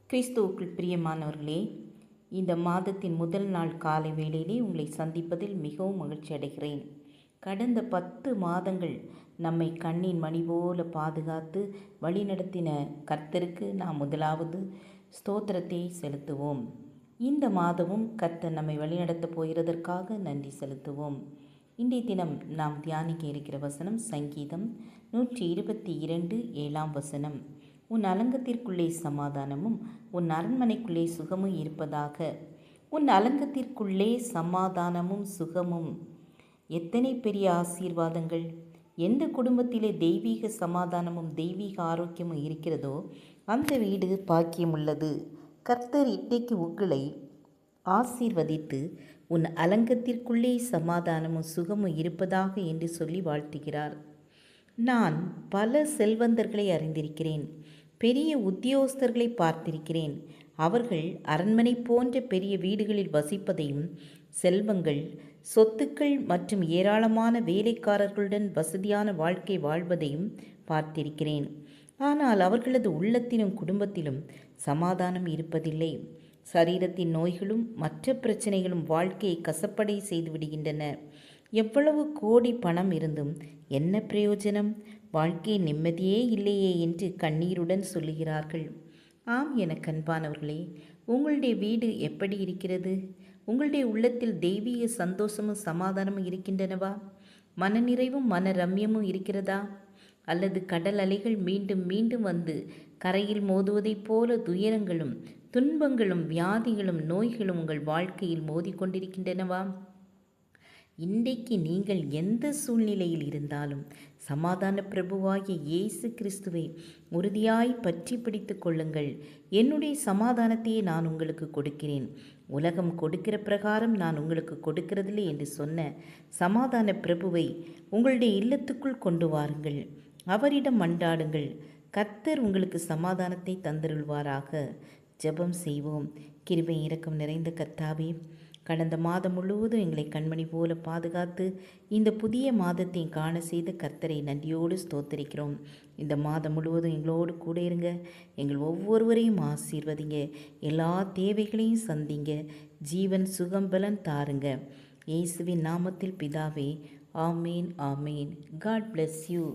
கிறிஸ்துவுக்குள் பிரியமானவர்களே, இந்த மாதத்தின் முதல் நாள் காலை வேளையிலே உங்களை சந்திப்பதில் மிகவும் மகிழ்ச்சி அடைகிறேன். கடந்த 10 மாதங்கள் நம்மை கண்ணின் மணி போல பாதுகாத்து வழிநடத்தின கர்த்தருக்கு நாம் முதலாவது ஸ்தோத்திரத்தை செலுத்துவோம். இந்த மாதமும் கர்த்தர் நம்மை வழிநடத்தப் போகிறதற்காக நன்றி செலுத்துவோம். இன்றைய தினம் நாம் தியானிக்க இருக்கிற வசனம் சங்கீதம் 122 7ஆம் வசனம். உன் அலங்கத்திற்குள்ளே சமாதானமும் உன் அரண்மனைக்குள்ளே சுகமும் இருப்பதாக. உன் அலங்கத்திற்குள்ளே சமாதானமும் சுகமும். எத்தனை பெரிய ஆசீர்வாதங்கள்! எந்த குடும்பத்திலே தெய்வீக சமாதானமும் தெய்வீக ஆரோக்கியமும் இருக்கிறதோ அந்த வீடு பாக்கியம் உள்ளது. கர்த்தர் இன்றைக்கு உங்களை ஆசீர்வதித்து உன் அலங்கத்திற்குள்ளே சமாதானமும் சுகமும் இருப்பதாக என்று சொல்லி வாழ்த்துகிறார். நான் பல செல்வந்தர்களை அறிந்திருக்கிறேன், பெரிய உத்தியோகஸ்தர்களை பார்த்திருக்கிறேன். அவர்கள் அரண்மனை போன்ற பெரிய வீடுகளில் வசிப்பதையும், செல்வங்கள், சொத்துக்கள் மற்றும் ஏராளமான வேலைக்காரர்களுடன் வசதியான வாழ்க்கை வாழ்வதையும் பார்த்திருக்கிறேன். ஆனால் அவர்களது உள்ளத்திலும் குடும்பத்திலும் சமாதானம் இருப்பதில்லை. சரீரத்தின் நோய்களும் மற்ற பிரச்சனைகளும் வாழ்க்கையை கசப்படை செய்து விடுகின்றன. எவ்வளவு கோடி பணம் இருந்தும் என்ன பிரயோஜனம்? வாழ்க்கை நிம்மதியே இல்லையே என்று கண்ணீருடன் சொல்லுகிறார்கள். ஆம் என கண்பானவர்களே, உங்களுடைய வீடு எப்படி இருக்கிறது? உங்களுடைய உள்ளத்தில் தெய்வீக சந்தோஷமும் சமாதானமும் இருக்கின்றனவா? மனநிறைவும் மன ரம்யமும் இருக்கிறதா? அல்லது கடல் அலைகள் மீண்டும் மீண்டும் வந்து கரையில் மோதுவதைப் போல துயரங்களும் துன்பங்களும் வியாதிகளும் நோய்களும் உங்கள் வாழ்க்கையில் மோதிக்கொண்டிருக்கின்றனவா? இன்றைக்கு நீங்கள் எந்த சூழ்நிலையில் இருந்தாலும் சமாதான பிரபுவாகிய இயேசு கிறிஸ்துவை உறுதியாய் பற்றி பிடித்து கொள்ளுங்கள். என்னுடைய சமாதானத்தையே நான் உங்களுக்கு கொடுக்கிறேன், உலகம் கொடுக்கிற பிரகாரம் நான் உங்களுக்கு கொடுக்கிறதில்லை என்று சொன்ன சமாதான பிரபுவை உங்களுடைய இல்லத்துக்குள் கொண்டு வாருங்கள். அவரிடம் மன்றாடுங்கள். கர்த்தர் உங்களுக்கு சமாதானத்தை தந்தருள்வாராக. ஜெபம் செய்வோம். கிருபை இரக்கம் நிறைந்த கர்த்தாவே, கடந்த மாதம் முழுவதும் எங்களை கண்மணி போல பாதுகாத்து இந்த புதிய மாதத்தை காண செய்த கர்த்தரை நன்றியோடு ஸ்தோத்தரிக்கிறோம். இந்த மாதம் முழுவதும் எங்களோடு கூட இருங்க. எங்கள் ஒவ்வொருவரையும் ஆசீர்வதிங்க. எல்லா தேவைகளையும் சந்திங்க. ஜீவன் சுகம் பலன் தாருங்க. இயேசுவின் நாமத்தில் பிதாவே, ஆமேன் ஆமேன். God bless you.